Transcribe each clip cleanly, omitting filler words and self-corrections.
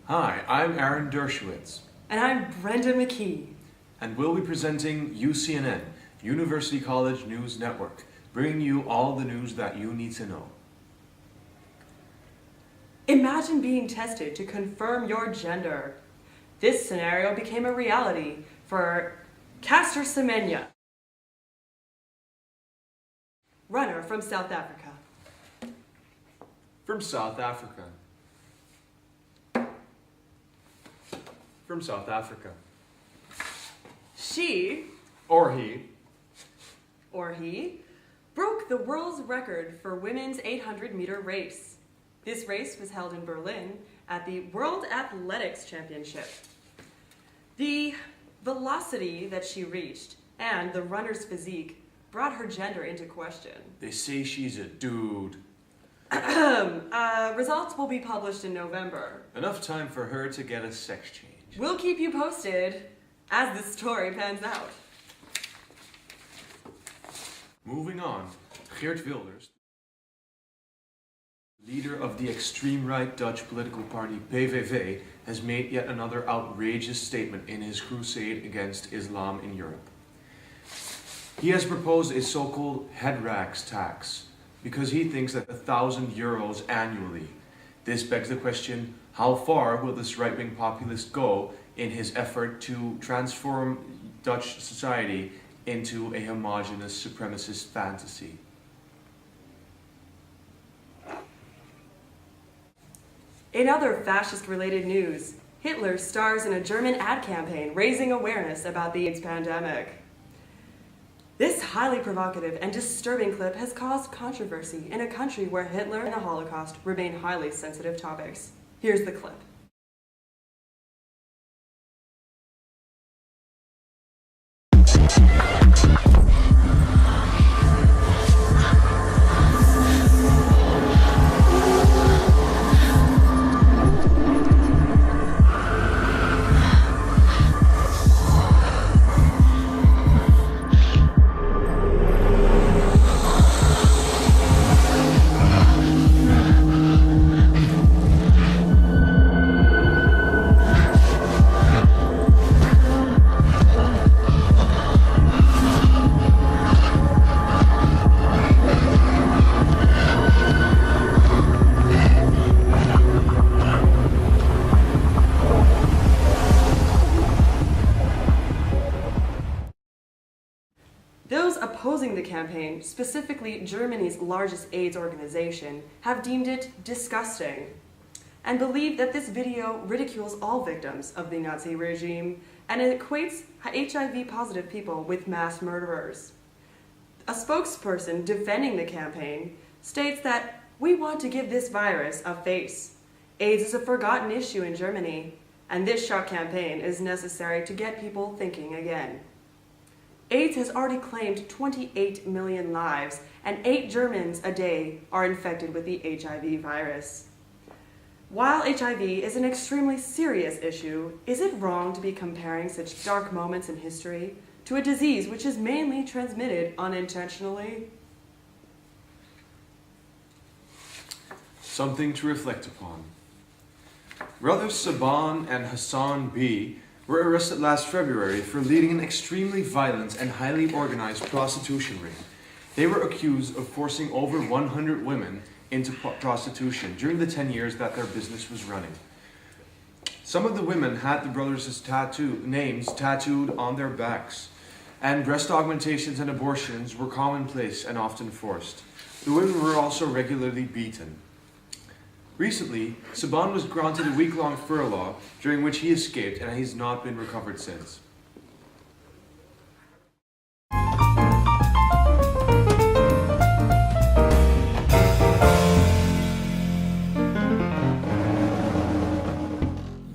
Hi, I'm Aaron Durshawitz. And I'm Brenda McKee. And we'll be presenting UCNN, University College News Network, bringing you all the news that you need to know. Imagine being tested to confirm your gender. This scenario became a reality for Caster Semenya, runner from South Africa. From South Africa. From South Africa. She, or he, broke the world's record for women's 800-meter race. This race was held in Berlin at the World Athletics Championship. The velocity that she reached and the runner's physique brought her gender into question. They say she's a dude. Results will be published in November. Enough time for her to get a sex change. We'll keep you posted as the story pans out. Moving on, Geert Wilders, leader of the extreme right Dutch political party PVV, has made yet another outrageous statement in his crusade against Islam in Europe. He has proposed a so-called head tax because he thinks that €1,000 annually. This begs the question, how far will this right-wing populist go in his effort to transform Dutch society into a homogeneous supremacist fantasy? In other fascist-related news, Hitler stars in a German ad campaign raising awareness about the AIDS pandemic. This highly provocative and disturbing clip has caused controversy in a country where Hitler and the Holocaust remain highly sensitive topics. Here's the clip. Those opposing the campaign, specifically Germany's largest AIDS organization, have deemed it disgusting and believe that this video ridicules all victims of the Nazi regime and it equates HIV-positive people with mass murderers. A spokesperson defending the campaign states that we want to give this virus a face. AIDS is a forgotten issue in Germany, and this shock campaign is necessary to get people thinking again. AIDS has already claimed 28 million lives, and 8 Germans a day are infected with the HIV virus. While HIV is an extremely serious issue, is it wrong to be comparing such dark moments in history to a disease which is mainly transmitted unintentionally? Something to reflect upon. Brothers Saban and Hassan B. were arrested last February for leading an extremely violent and highly organized prostitution ring. They were accused of forcing over 100 women into prostitution during the 10 years that their business was running. Some of the women had the brothers' names tattooed on their backs, and breast augmentations and abortions were commonplace and often forced. The women were also regularly beaten. Recently, Saban was granted a week-long furlough, during which he escaped and he's not been recovered since.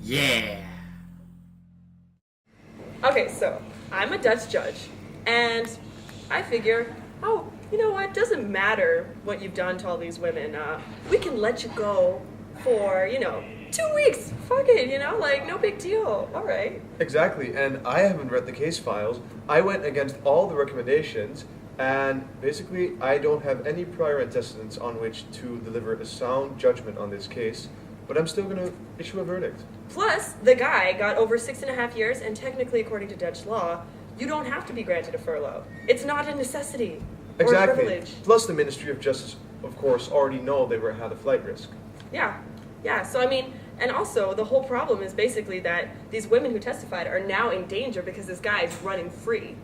Yeah! Okay, so I'm a Dutch judge, and I figure, oh, you know what, doesn't matter what you've done to all these women. We can let you go for, 2 weeks. Fuck it, like no big deal. All right. Exactly, and I haven't read the case files. I went against all the recommendations, and basically I don't have any prior antecedents on which to deliver a sound judgment on this case. but I'm still gonna issue a verdict. Plus, the guy got over 6.5 years, and technically, according to Dutch law, you don't have to be granted a furlough. It's not a necessity or a Exactly. privilege. Plus, the Ministry of Justice, of course, already know they had a flight risk. Yeah. So I mean, and also the whole problem is basically that these women who testified are now in danger because this guy is running free.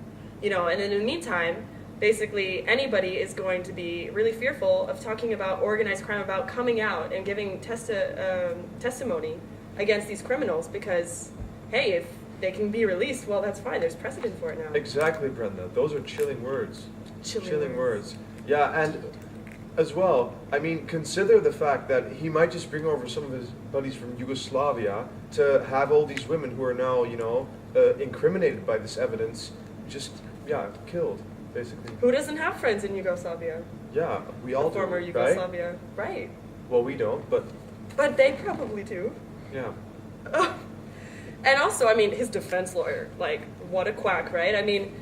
And in the meantime, basically anybody is going to be really fearful of talking about organized crime, about coming out and giving testimony against these criminals because, hey, if they can be released, well, that's fine. There's precedent for it now. Exactly, Brenda. Those are chilling words. Chilling words. Yeah, and as well, I mean, consider the fact that he might just bring over some of his buddies from Yugoslavia to have all these women who are now, incriminated by this evidence, just, killed, basically. Who doesn't have friends in Yugoslavia? Yeah, we all The former do, Yugoslavia. Right. Well, we don't, but But they probably do. yeah. And also, I mean, his defense lawyer, like, what a quack, right? I mean,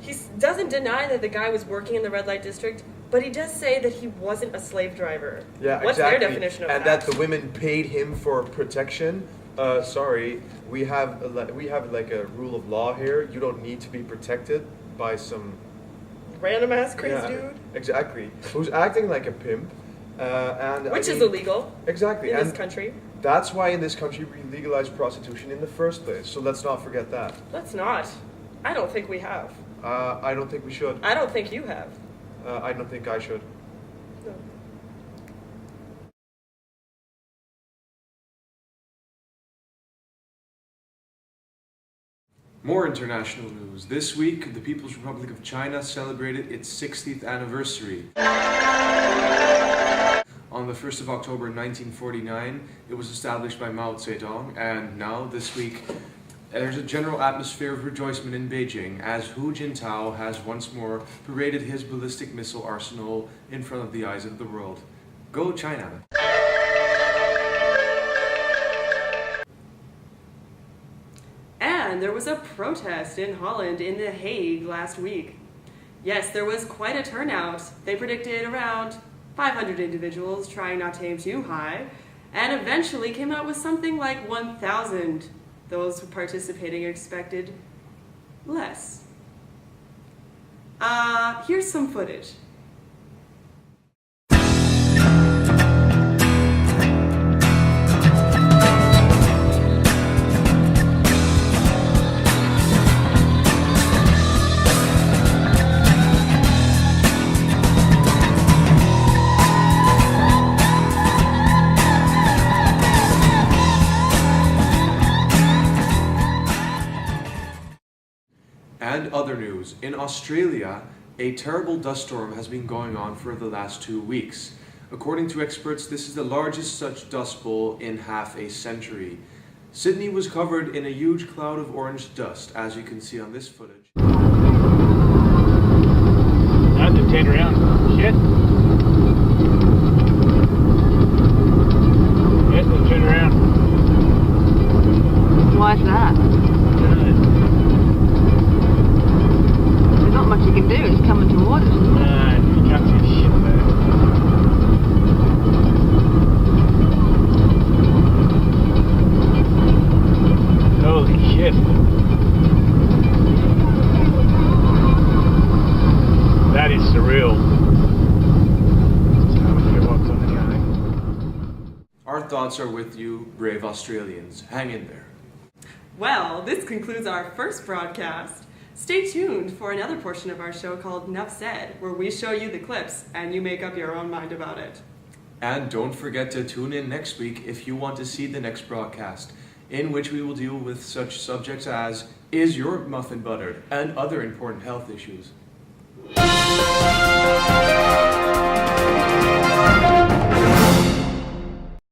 he doesn't deny that the guy was working in the red light district, but he does say that he wasn't a slave driver. Yeah, What's exactly. their definition of and that the women paid him for protection. Sorry, we have like a rule of law here. You don't need to be protected by some random ass crazy dude? Exactly. Who's acting like a pimp. Which is illegal. Exactly. In and this country. That's why in this country we legalized prostitution in the first place. So let's not forget that. Let's not. I don't think we have. I don't think we should. I don't think you have. I don't think I should. No. More international news. This week, the People's Republic of China celebrated its 60th anniversary. On the 1st of October 1949, it was established by Mao Zedong, and now, this week, there's a general atmosphere of rejoicement in Beijing as Hu Jintao has once more paraded his ballistic missile arsenal in front of the eyes of the world. Go China! And there was a protest in Holland in The Hague last week. Yes, there was quite a turnout. They predicted around 500 individuals, trying not to aim too high, and eventually came out with something like 1,000. Those participating expected less. Here's some footage. And other news. In Australia, a terrible dust storm has been going on for the last 2 weeks. According to experts, this is the largest such dust bowl in half a century. Sydney was covered in a huge cloud of orange dust, as you can see on this footage. I have to turn around. Shit. Yes, I'll turn around. Why is that? There's not much you can do, it's coming towards us. You can't see shit there. Holy shit. That is surreal. Just have a few walks on the guy. Our thoughts are with you, brave Australians. Hang in there. Well, this concludes our first broadcast. Stay tuned for another portion of our show called Nuff Said, where we show you the clips and you make up your own mind about it. And don't forget to tune in next week if you want to see the next broadcast, in which we will deal with such subjects as, is your muffin buttered, and other important health issues.